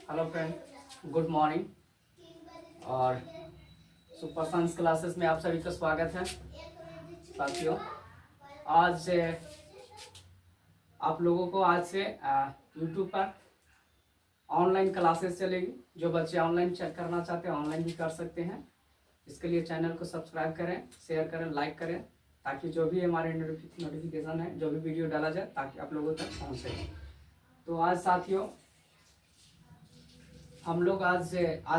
Hello friend, good morning. और super science classes में आप सभी का स्वागत है। साथियों, आज आप लोगों को आज से यूट्यूब पर ऑनलाइन क्लासेस चलेगी। जो बच्चे ऑनलाइन चेक करना चाहते हैं ऑनलाइन भी कर सकते हैं। इसके लिए चैनल को सब्सक्राइब करें, शेयर करें, लाइक करें, ताकि जो भी हमारे नोटिफिकेशन है, जो भी वीडियो डाला जाए, ताकि आप लोगों तक पहुँचे। तो आज साथियों, हम लोग आज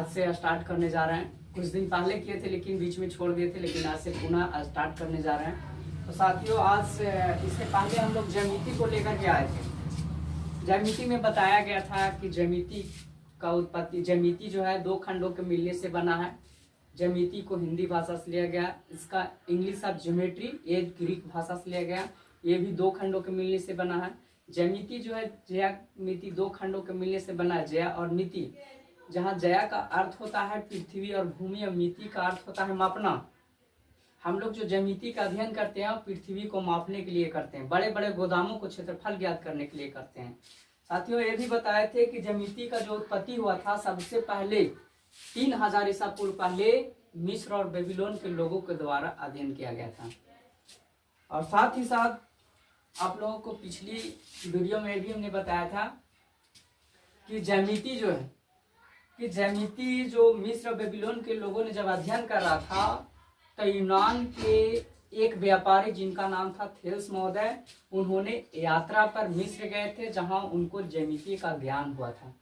से स्टार्ट करने जा रहे हैं। कुछ दिन पहले किए थे लेकिन बीच में छोड़ दिए थे, लेकिन आज से पुनः स्टार्ट करने जा रहे हैं। तो साथियों, आज इससे पहले हम लोग ज्यामिति को लेकर के आए थे। ज्यामिति में बताया गया था कि ज्यामिति का उत्पत्ति, ज्यामिति जो है दो खंडों के मिलने से बना है। ज्यामिति को हिंदी भाषा से लिया गया, इसका इंग्लिश ऑफ ज्योमेट्री ये ग्रीक भाषा से लिया गया। ये भी दो खंडों के मिलने से बना है। ज्यामिति जो है ज्यामिति दो खंडों के मिलने से बना है, ज्या और मिति। जहाँ जया का अर्थ होता है पृथ्वी और भूमि, और मिति का अर्थ होता है मापना। हम लोग जो ज्यामिति का अध्ययन करते हैं पृथ्वी को मापने के लिए करते हैं, बड़े बड़े गोदामों को क्षेत्रफल ज्ञात करने के लिए करते हैं। साथियों, ये भी बताए थे कि ज्यामिति का जो उत्पत्ति हुआ था सबसे पहले 3000 ईसा पूर्व पहले मिस्र और बेबीलोन के लोगों के द्वारा अध्ययन किया गया था। और साथ ही साथ आप लोगों को पिछली वीडियो में भी हमने बताया था कि ज्यामिति जो है कि ज्यामिति जो मिस्र और बेबीलोन के लोगों ने जब अध्ययन कर रहा था, तो यूनान के एक व्यापारी जिनका नाम था थेल्स महोदय, उन्होंने यात्रा पर मिस्र गए थे, जहां उनको ज्यामिति का ज्ञान हुआ था।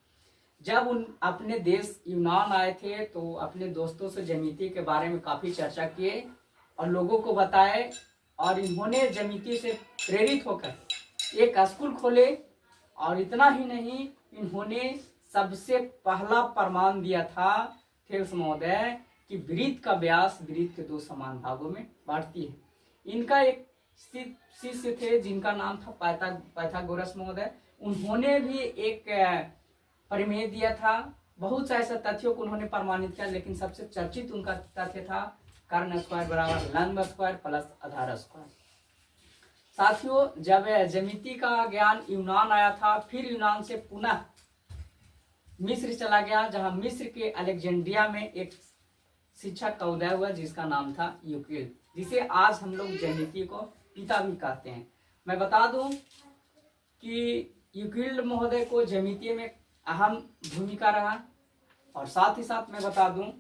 जब उन अपने देश यूनान आए थे तो अपने दोस्तों से ज्यामिति के बारे में काफी चर्चा किए और लोगों को बताए। और इन्होंने ज्यामिति से प्रेरित होकर एक स्कूल खोले। और इतना ही नहीं, इन्होंने सबसे पहला प्रमाण दिया था थेल्स महोदय कि वृत्त का व्यास वृत्त के दो समान भागों में बांटती है। इनका एक शिष्य थे जिनका नाम था पाइथागोरस महोदय। उन्होंने भी एक परिमेय दिया था। बहुत से ऐसे तथ्यों को उन्होंने प्रमाणित किया, लेकिन सबसे चर्चित उनका तथ्य था कर्ण स्क्वायर बराबर लंब स्क्वायर प्लस आधार स्क्वायर। साथियों, जब ज्यामिति का ज्ञान यूनान आया था, फिर यूनान से पुनः मिस्र चला गया, जहां मिस्र के अलेक्जेंड्रिया में एक शिक्षक का उदय हुआ जिसका नाम था यूक्लिड, जिसे आज हम लोग ज्यामिति को पिता भी कहते हैं। मैं बता दूं कि यूक्लिड महोदय को ज्यामिति में अहम भूमिका रहा। और साथ ही साथ मैं बता दूं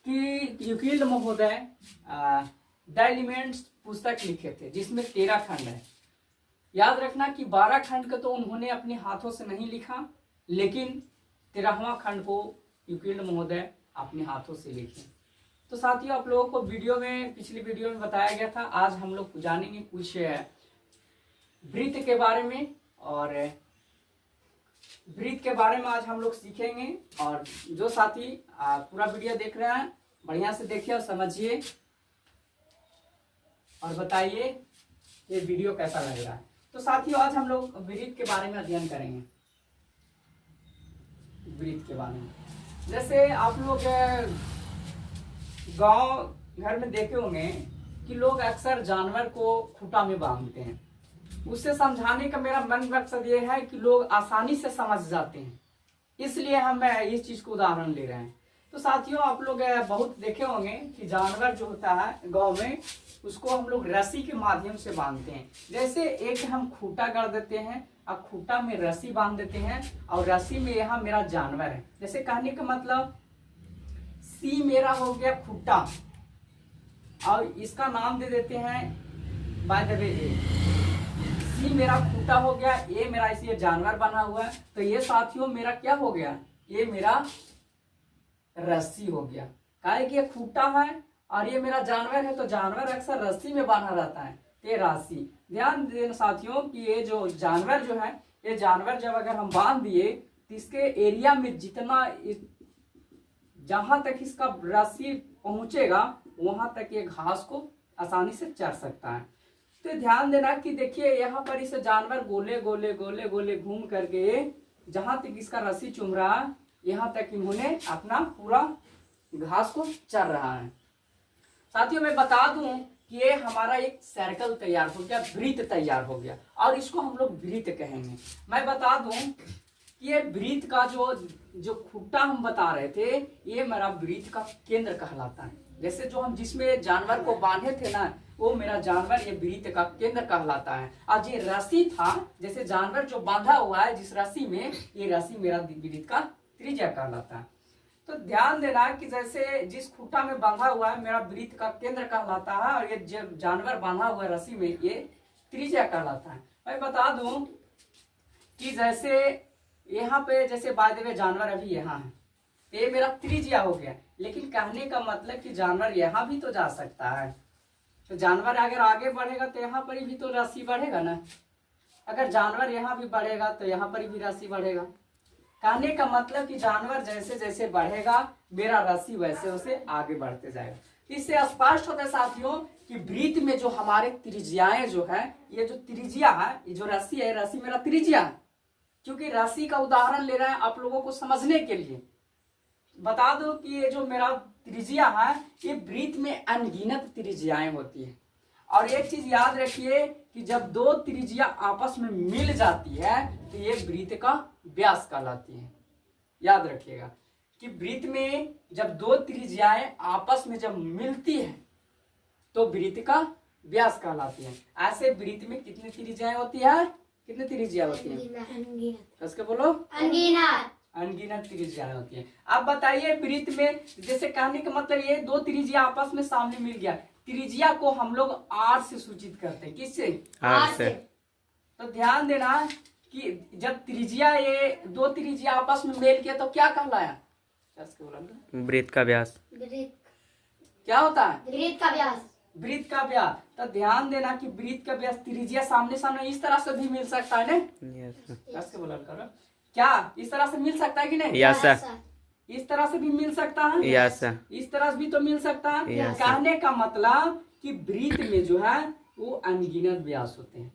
कि यूक्लिड महोदय द एलिमेंट्स पुस्तक लिखे थे, जिसमें 13 खंड है। याद रखना कि 12 खंड का तो उन्होंने अपने हाथों से नहीं लिखा, लेकिन 13वां खंड को यूक्लिड महोदय अपने हाथों से लिखे। तो साथियों, आप लोगों को पिछली वीडियो में बताया गया था। आज हम लोग जानेंगे कुछ वृत्त के बारे में, और वृत्त के बारे में आज हम लोग सीखेंगे। और जो साथी पूरा वीडियो देख रहे हैं, बढ़िया से देखिए और समझिए और बताइए ये वीडियो कैसा लग रहा है। तो साथियों, आज हम लोग वृत्त के बारे में अध्ययन करेंगे। वृत्त के बारे में, जैसे आप लोग गांव घर में देखे होंगे कि लोग अक्सर जानवर को खूंटा में बांधते हैं। उससे समझाने का मेरा मन मकसद ये है कि लोग आसानी से समझ जाते हैं, इसलिए हम इस चीज को उदाहरण ले रहे हैं। तो साथियों, आप लोग बहुत देखे होंगे कि जानवर जो होता है गांव में, उसको हम लोग रस्सी के माध्यम से बांधते हैं। जैसे एक हम खूंटा कर देते हैं और खूंटा में रस्सी बांध देते हैं, और रस्सी में यहाँ मेरा जानवर है। जैसे कहने का मतलब, सी मेरा हो गया खूंटा, और इसका नाम दे देते हैं बाय द वे ए। सी मेरा खूंटा हो गया, ए मेरा इसलिए जानवर बना हुआ है। तो ये साथियों मेरा क्या हो गया, ये मेरा रस्सी हो गया। काहे कि ये खूंटा है और ये मेरा जानवर है, तो जानवर अक्सर रस्सी में बांधा रहता है, ये राशि। ध्यान देना साथियों कि ये जो जानवर जो है, ये जानवर जब अगर हम बांध दिए तो इसके एरिया में जितना जहां तक इसका रस्सी पहुंचेगा वहां तक ये घास को आसानी से चर सकता है। तो ध्यान देना कि देखिए यहाँ पर इसे जानवर गोले गोले गोले गोले घूम करके जहां तक इसका रस्सी चुम रहा है, यहाँ तक इन्होंने अपना पूरा घास को चर रहा है। साथियों, मैं बता दूं कि ये हमारा एक सर्कल तैयार हो गया, वृत्त तैयार हो गया, और इसको हम लोग वृत्त कहेंगे। मैं बता दूं कि ये वृत्त का जो जो खुट्टा हम बता रहे थे, ये मेरा वृत्त का केंद्र कहलाता है। जैसे जो हम जिसमें जानवर को बांधे थे ना, वो मेरा जानवर ये वृत्त का केंद्र कहलाता है। और ये रस्सी था, जैसे जानवर जो बांधा हुआ है जिस रस्सी में, ये रस्सी मेरा वृत्त का त्रिज्या कहलाता है। तो ध्यान देना कि जैसे जिस खुट्टा में बांधा हुआ है मेरा वृत्त का केंद्र कहलाता है, और ये जो जानवर बांधा हुआ है रस्सी में, ये त्रिज्या कहलाता है। मैं बता दूं कि जैसे यहाँ पे जैसे बाय द वे जानवर अभी यहाँ है, तो ये मेरा त्रिज्या हो गया। लेकिन कहने का मतलब कि जानवर यहाँ भी तो जा सकता है, तो जानवर अगर आगे बढ़ेगा तो यहाँ पर भी तो राशि बढ़ेगा ना। अगर जानवर यहाँ भी बढ़ेगा तो यहाँ पर भी राशि बढ़ेगा। कहने का मतलब कि जानवर जैसे जैसे बढ़ेगा मेरा राशि वैसे वैसे आगे बढ़ते जाएगा। इससे स्पष्ट होता है साथियों कि वृत्त में जो हमारे त्रिज्याएं जो है, ये जो त्रिज्या है, ये जो राशि है, राशि मेरा त्रिज्या है। क्योंकि राशि का उदाहरण ले रहे हैं आप लोगों को समझने के लिए। बता दो कि ये जो मेरा त्रिज्या है, ये वृत्त में अनगिनत त्रिज्याएं होती है। और एक चीज याद रखिए कि जब दो त्रिज्या आपस में मिल जाती है तो ये वृत्त का व्यास कहलाती है। याद रखिएगा कि वृत्त में जब दो त्रिज्याएं आपस में जब मिलती है तो वृत्त का व्यास कहलाती है। ऐसे वृत्त में कितनी त्रिज्याएं होती है? कितनी त्रिज्या होती है? कसके बोलो, अनगिनत। अनगिनत त्रिज्याएं होती है। अब बताइए वृत्त में, जैसे कहने का मतलब ये दो त्रिज्या आपस में सामने मिल गया, त्रिज्या को हम लोग आर से सूचित करते हैं। किससे? आर से। तो ध्यान देना कि जब त्रिज्या, ये दो त्रिज्या आपस में मेल किया तो क्या कहलाया? वृत्त का व्यास। क्या होता है? वृत्त का व्यास। वृत्त का व्यास। तो ध्यान देना कि वृत्त का व्यास त्रिज्या सामने सामने इस तरह से भी मिल सकता है ना। बोला करो, क्या इस तरह से मिल सकता है कि नहीं? Yes sir. इस तरह से भी मिल सकता है। Yes sir. इस तरह से भी तो मिल सकता है। Yes, कहने का मतलब कि वृत्त में जो है वो अनगिनत व्यास होते हैं।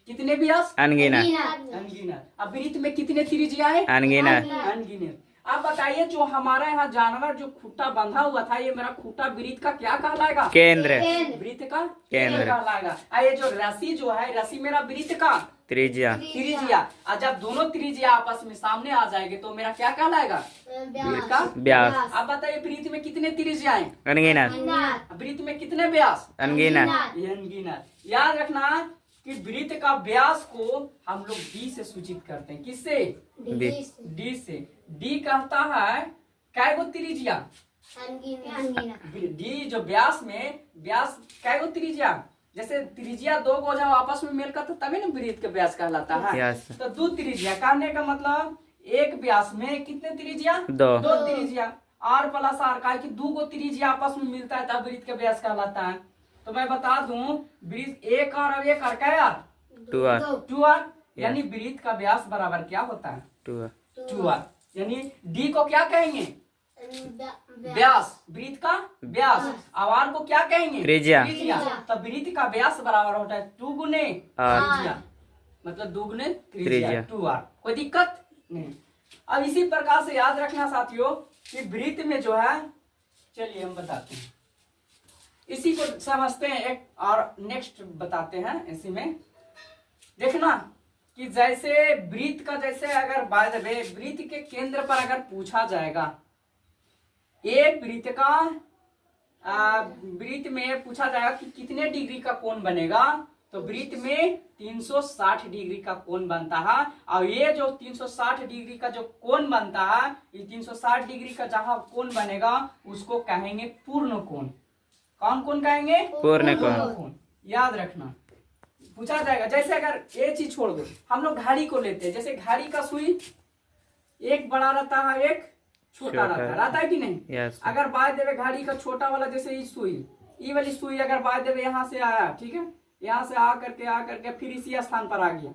कितने व्यास? अनगिनत। अनगिनत। अब वृत्त में कितने त्रिज्या है? अनगिनत। अनगिनत। अब बताइए जो हमारा यहाँ जानवर जो खूंटा बंधा हुआ था, ये मेरा खूंटा वृत्त का क्या कहलाएगा? केंद्र। वृत्त का केंद्र कहलाएगा। ये जो राशि जो है, राशि मेरा वृत्त का त्रिज्या। त्रिज्या। और जब दोनों त्रिज्या आपस में सामने आ जाएंगे तो मेरा क्या कहलाएगा? वृत्त का व्यास। अब बताइए वृत्त में कितने त्रिज्या है? अनगिनत। वृत्त में कितने व्यास? अनगिनत। ये अनगिनत। याद रखना कि वृत्त का व्यास को हम लोग डी से सूचित करते हैं। किससे? डी से। डी कहता है कै गो त्रिज्या? डी जो व्यास में, व्यास कै गो त्रिज्या? जैसे त्रिज्या दो गो जब आपस में मिलकर तो तभी ना वृत्त का व्यास कहलाता है। Yes. तो दो त्रिज्या कहने का मतलब एक व्यास में कितने त्रिज्या? दो त्रिज्या। आर प्लस आर का कि दो गो त्रिज्या आपस में मिलता है तब वृत्त का व्यास कहलाता है। तो मैं बता दूं वृत्त एक और एक और क्या यार? 2r। यानी वृत्त का व्यास बराबर क्या होता है? 2r। यानी डी को क्या कहेंगे? व्यास। वृत्त का व्यास। आर को क्या कहेंगे? त्रिज्या। तो वृत्त का व्यास बराबर होता है 2 गुने त्रिज्या, मतलब 2 गुने त्रिज्या 2r। कोई दिक्कत नहीं। अब इसी प्रकार से याद रखना साथियों कि वृत्त में जो है, चलिए हम बताते हैं, इसी को समझते हैं एक और नेक्स्ट बताते हैं। इसी में देखना कि जैसे वृत्त का, जैसे अगर बाय द वे वृत्त के केंद्र पर अगर पूछा जाएगा, ये वृत्त का वृत्त में पूछा जाएगा कि कितने डिग्री का कोण बनेगा, तो वृत्त में 360 डिग्री का कोण बनता है। और ये जो 360 डिग्री का जो कोण बनता है, ये 360 डिग्री का जहां कोण बनेगा उसको कहेंगे पूर्ण कोण। कौन कोण कहेंगे? पूर्ण कोण। याद रखना पूछा जाएगा। जैसे अगर ये चीज छोड़ दो, हम लोग घड़ी को लेते हैं। जैसे घड़ी का सुई एक बड़ा रहता है, एक छोटा रहता है कि नहीं? Yes. अगर बाय देवे घड़ी का छोटा वाला, जैसे ये सुई, ये वाली सुई अगर बाय देवे यहाँ से आया, ठीक है, यहाँ से आ करके फिर इसी स्थान पर आ गया,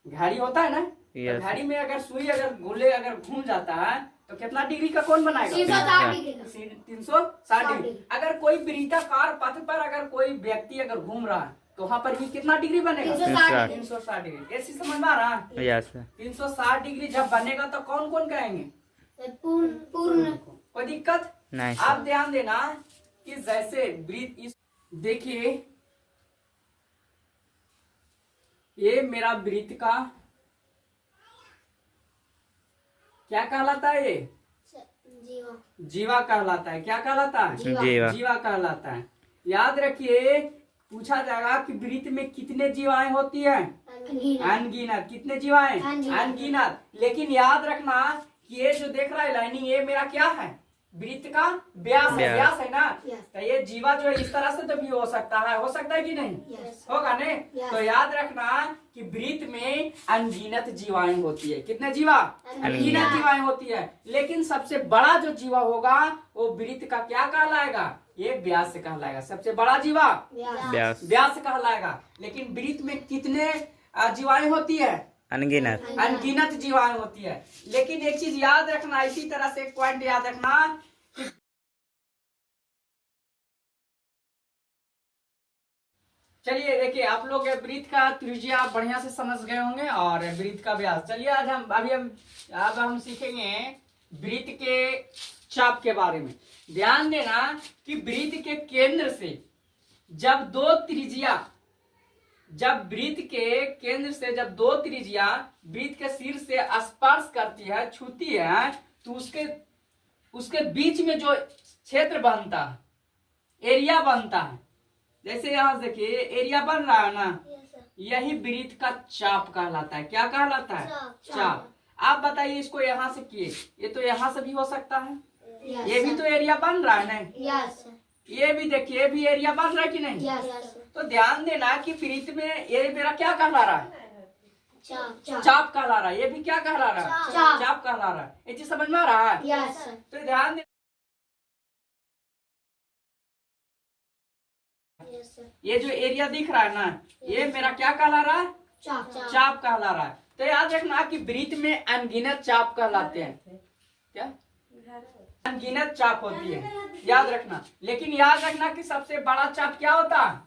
घड़ी होता है ना? Yes. तो घड़ी में अगर सुई अगर गोले अगर घूम जाता है तो कितना डिग्री का कोण बनाएगा? 360 डिग्री। अगर कोई वृत्ताकार पथ पर अगर कोई व्यक्ति अगर घूम रहा है तो वहां पर भी कितना डिग्री बनेगा? 360 डिग्री। ऐसी समझ में आ रहा है? यस। 360 डिग्री जब बनेगा तो कौन कौन कहेंगे? पूर्ण। कोई दिक्कत नहीं। आप ध्यान देना कि जैसे वृत्त, इस देखिए ये मेरा वृत्त का क्या कहलाता है ये? जीवा। जीवा कहलाता है। क्या कहलाता है? जीवा। जीवा कहलाता है। याद रखिए, पूछा जाएगा कि वृत्त में कितने जीवाएं होती हैं? अनगिनत। कितने जीवाएं? अनगिनत। लेकिन याद रखना कि ये जो देख रहा है लाइनिंग, ये मेरा क्या है? वृत्त का व्यास है। व्यास है ना? तो ये जीवा जो है इस तरह से तो भी हो सकता है कि नहीं? होगा नहीं? तो याद रखना कि वृत्त में अनगिनत जीवाएं होती है। कितने जीवा? अनगिनत जीवाएं होती है। लेकिन सबसे बड़ा जो जीवा होगा वो वृत्त का क्या कहलाएगा? ये व्यास कहलाएगा। सबसे बड़ा जीवा व्यास कहलाएगा। लेकिन वृत्त में कितने जीवाएं होती है? अनगिनत। अनगिनत जीवाएं होती है। लेकिन एक चीज याद रखना, इसी तरह से एक पॉइंट याद रखना कि चलिए देखिए, आप लोग वृत्त का त्रिज्या बढ़िया से समझ गए होंगे और वृत्त का व्यास। चलिए आज हम सीखेंगे वृत्त के चाप के बारे में। ध्यान देना कि वृत्त के केंद्र से जब दो त्रिज्या जब दो त्रिज्या वृत्त के शीर्ष से स्पर्श करती है, छूती है, तो उसके बीच में जो क्षेत्र बनता है, एरिया बनता है, जैसे यहाँ देखिए एरिया बन रहा है ना, यही वृत्त का चाप कहलाता है। क्या कहलाता है? चाप। आप बताइए, इसको यहाँ से किए, ये तो यहाँ से भी हो सकता है, ये भी तो एरिया बन रहा है ना? ये भी देखिए, ये भी एरिया बन रहा है कि नहीं? तो ध्यान देना कि वृत्त में ये मेरा क्या कहला रहा है? चाप कहला रहा है। ये भी क्या कहला रहा है? चाप कहला रहा है। ये चीज समझ में आ रहा है? तो ध्यान दे, ये जो एरिया दिख रहा है ना, ये मेरा क्या कहला रहा है? चाप कहला रहा है। तो याद रखना कि वृत्त में अनगिनत चाप कहलाते हैं। क्या? अनगिनत चाप होती है, याद रखना। लेकिन याद रखना कि सबसे बड़ा चाप क्या होता है?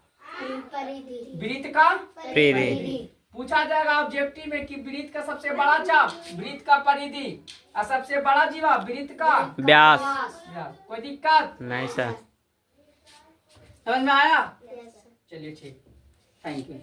वृत्त का परिधि। पूछा जाएगा ऑब्जेक्टिव में कि वृत्त का सबसे बड़ा चाप वृत्त का परिधि और सबसे बड़ा जीवा वृत्त का व्यास। कोई दिक्कत नहीं सर। समझ में आया? चलिए ठीक, थैंक यू।